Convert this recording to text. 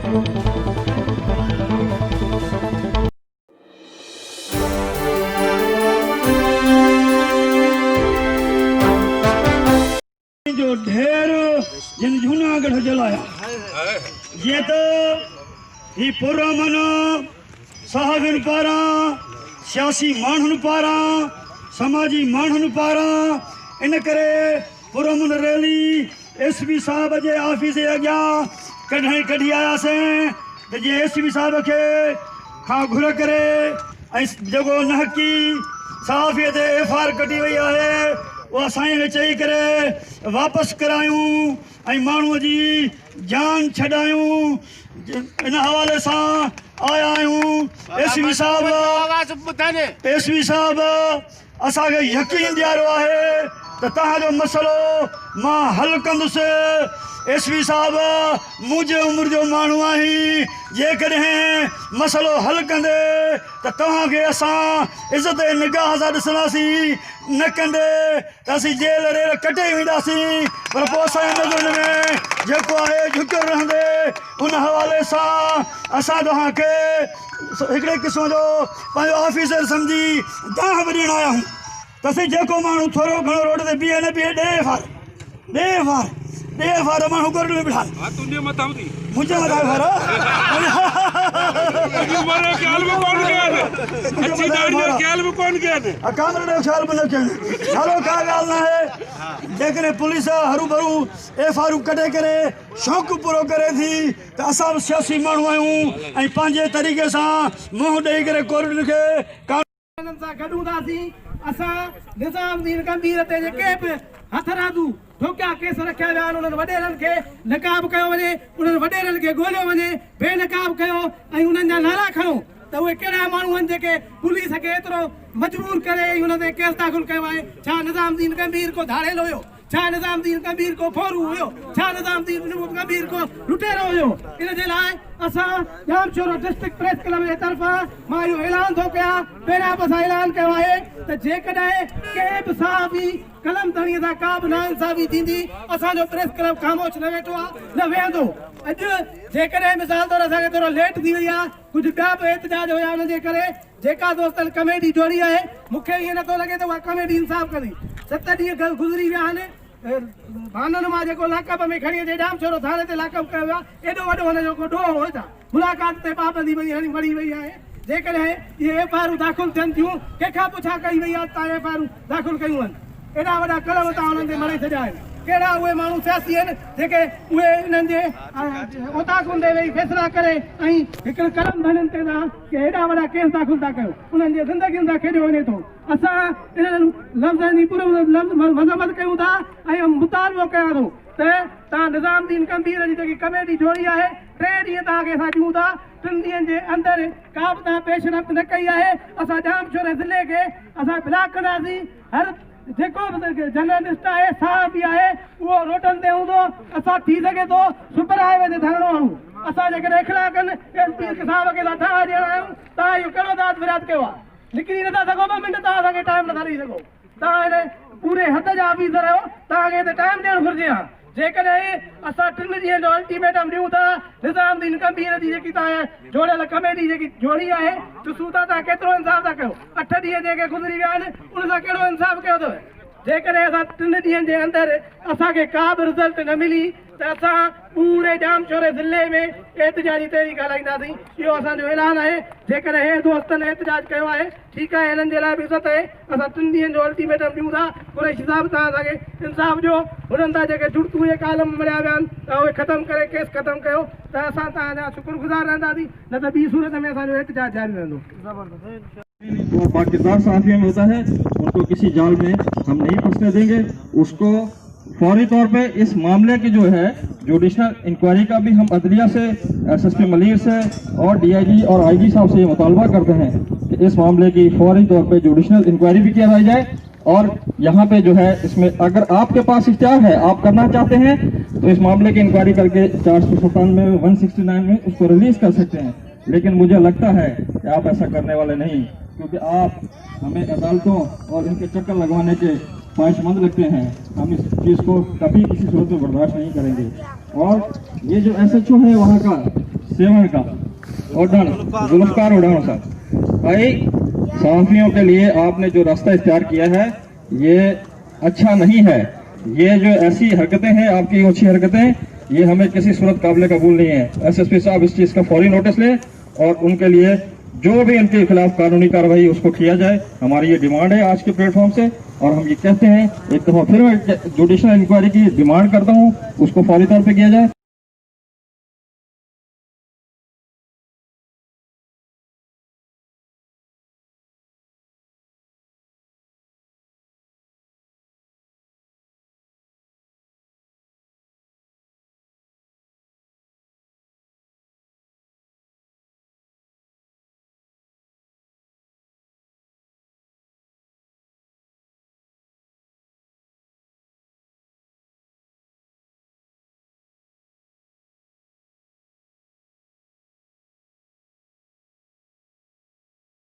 जो ढेर जिन जूनागढ़ जलाया ये तो ही पुरमन साहबिन पारा सियासी मानन पारा समाजी मानन पारा इन करे पुरमन रैली एसपी साहब जे ऑफिस जे अॻियां कढी आयासीं त जे एसपी साहब खे खां घुर करे ऐं जेको नहकी सहाफ़ीअ ते एफआईआर कटी वई आहे वो असांखे चई करे वापसि करायूं ऐं माण्हूअ जी जान छॾायूं। इन हवाले सां आया आहियूं। एसपी साहब असांखे यकीन ॾियारो आहे त तव्हांजो मसइलो मां हल कंदुसि। एसपी साहब मुंहिंजे उमिरि जो माण्हू आहीं, जेकॾहिं मसइलो हल कंदे त तव्हांखे असां इज़त निगाह सां ॾिसंदासीं, न कंदे त असीं जेल रेल कटे वेंदासीं। पर पोइ असांजे नज़र में जेको आहे झुकियो रहंदे। उन हवाले सां असां तव्हांखे हिकिड़े क़िस्म जो पंहिंजो ऑफिसर सम्झी दाह बि ॾियण आया आहियूं त असीं जेको माण्हू थोरो घणो रोड ते बीहे न बीहे ॾे फार माण्हू गोड़ में बिठा मुंहिंजे मथां जेकॾहिं पुलिस हरू भरू एफआईआर कढे करे शौक़ु पूरो करे थी त असां बि सियासी माण्हू आहियूं ऐं पंहिंजे तरीक़े सां मुंहुं ॾेई करे कोर्ट खे कानून सां गॾूं थासीं। असां निज़ाम दीन गंभीर ते जेके बि हथ रांदू ठोकिया केस रखिया विया आहिनि उन्हनि वॾेरनि खे नकाब कयो वञे, उन्हनि वॾेरनि खे ॻोल्हियो वञे, बेनकाब कयो ऐं उन्हनि जा नाला खणो त उहे कहिड़ा माण्हू आहिनि जेके पुलिस खे एतिरो मजबूर करे हुन ते केस दाख़िल कयो आहे। छा निज़ाम दीन गंभीर को धाड़ेलो हुयो? छा निज़ाम दीन गंभीर को फोरू हुयो? छा निज़ाम दीन गंभीर को लुटेरो हुयो? इन जे लाइ असां जामशोरो डिस्ट्रिक्ट प्रेस क्लब जे तरफ़ां मां इहो ऐलान थो कयां, पहिरियां बि असां ऐलान कयो आहे त जेकॾहिं कंहिं बि सहाफ़ी कलम तणीअ सां का बि नाइंसाफ़ी थींदी असांजो प्रेस क्लब ख़ामोश न वेठो आहे, न वेहंदो। अॼु जेकॾहिं मिसाल तौर असांखे थोरो लेट थी वई आहे, कुझु ॿिया बि एहतजाज हुया, हुन जे करे जेका दोस्तनि कमेटी जोड़ी आहे मूंखे ईअं नथो लॻे त उहा कमेटी इंसाफ़ कंदी। 7 ॾींहं गुज़री विया आहिनि, भाननि मां जेको लाकअप में खणी अचे जामशोरो थाणे ते लाकअप कयो आहे, एॾो वॾो हुनजो को ॾोह हो छा? मुलाक़ात ते पाबंदी वड़ी वई आहे। जेकॾहिं इहे एफआईआर दाख़िल थियनि थियूं, कंहिंखां पुछा कई वई आहे तव्हां एफआईआर दाख़िल कयूं आहिनि? एॾा वॾा कलम तव्हां हुननि ते मरे छॾिया आहिनि। कहिड़ा उहे माण्हू सियासी आहिनि जेके उहे इन्हनि जे ओताकुनि ते वेही फ़ैसिला करे ऐं हिकिड़े कलम धननि ते तव्हां हेॾा वॾा केस दाख़िल था कयो, उन्हनि जे ज़िंदगियुनि सां खेॾियो वञे थो। असां इन्हनि लफ़्ज़नि जी पूरो मज़म्मत कयूं था ऐं मुतालबो कयां थो त तव्हां निज़ाम दीन गंभीर जी जेकी कमेटी जोड़ी आहे 3 ॾींहं तव्हांखे असां ॾियूं था। 3 ॾींहंनि जे अंदरि का बि तव्हां पेशरफ़्त न कई आहे। असां जामशोरे ज़िले खे असां ब्लॉक कंदासीं। हर जेको बि जर्नलस्ट आहे, सहाफ़ी आहे, उहो रोडनि ते हूंदो। असां थी सघे थो सुपर हाईवे ते धरणो हणूं। असां जेकॾहिं इख़लाक़नि एसपी साहब खे था ॾियण आहियूं, तव्हां इहो कहिड़ो दाद विराद कयो आहे? निकिरी नथा सघो 2 मिंट, तव्हां असांखे टाइम नथा ॾेई सघो। तव्हां हिन पूरे हद जा ऑफिसर आहियो, तव्हांखे हिते टाइम ॾियणु घुरिजे हा। जेकॾहिं असां 3 ॾींहंनि जो अल्टीमेटम ॾियूं था, निज़ाम दीन गंभीर जी जेकी तव्हां जोड़ियल कमेटी जेकी जोड़ी आहे, ॾिसूं था तव्हां केतिरो इंसाफ़ था कयो। 8 ॾींहं जेके गुज़री विया आहिनि उन सां कहिड़ो इंसाफ़ कयो अथव? जेकॾहिं असां 3 ॾींहंनि जे अंदरि असांखे का बि रिज़ल्ट न मिली त असां पूरे जामशोरे ज़िले में एहतजाजी तहरीक हलाईंदासीं। इहो असांजो ऐलान आहे। जेकॾहिं हे दोस्तनि एहतजाज कयो आहे, ठीकु आहे, हिननि जे लाइ बि इज़त आहे। असां 3 ॾींहंनि जो अल्टीमेटम ॾियूं था। कुरैशी साहब तव्हां असांखे इंसाफ़ ॾियो। हुननि था जेके जुड़तू जे कालम मरिया विया आहिनि त उहे ख़तमु करे केस ख़तमु कयो त असां तव्हांजा शुक्रगुज़ार रहंदासीं, न त ॿी सूरत में असांजो एहतजाज जारी रहंदो। वो पाकिस्तान सहाफ़ियों में होता है, उनको किसी जाल में हम नहीं फंसने देंगे। उसको फौरी तौर पे इस मामले की जो है जुडिशल इंक्वायरी का भी हम अदलिया से, एसएसपी मलिर से और डीआईजी और आईजी साहब से ये मुतालबा करते हैं कि इस मामले की फौरी तौर पे जुडिशल इंक्वायरी भी किया जाए। और यहाँ पे जो है इसमें अगर आपके पास इख्तियार है, आप करना चाहते हैं तो इस मामले की इंक्वायरी करके 457 में 169 में उसको रिलीज कर सकते हैं। लेकिन मुझे लगता है कि आप ऐसा करने वाले नहीं, क्योंकि आप हमें अदालतों और इनके चक्कर लगवाने के ख्वाहिशमंद लगते हैं। हम इस चीज़ को कभी किसी सूरत में बर्दाश्त नहीं करेंगे। और ये जो एसएचओ है वहाँ का, सेवन का उड़ान जुल्फकार उड़ान साहब, भाई सहाफियों के लिए आपने जो रास्ता इख्तियार किया है ये अच्छा नहीं है। ये जो ऐसी हरकतें हैं आपकी अच्छी हरकतें, ये हमें किसी सूरत काबिल कबूल नहीं है। एसएसपी साहब इस चीज़ का फौरी नोटिस लें और उनके लिए जो भी उनके खिलाफ कानूनी कार्रवाई उसको किया जाए। हमारी ये डिमांड है आज के प्लेटफॉर्म से, और हम ये कहते हैं एक दफ़ा फिर मैं जुडिशल इंक्वायरी की डिमांड करता हूँ, उसको फौरी तौर पे किया जाए।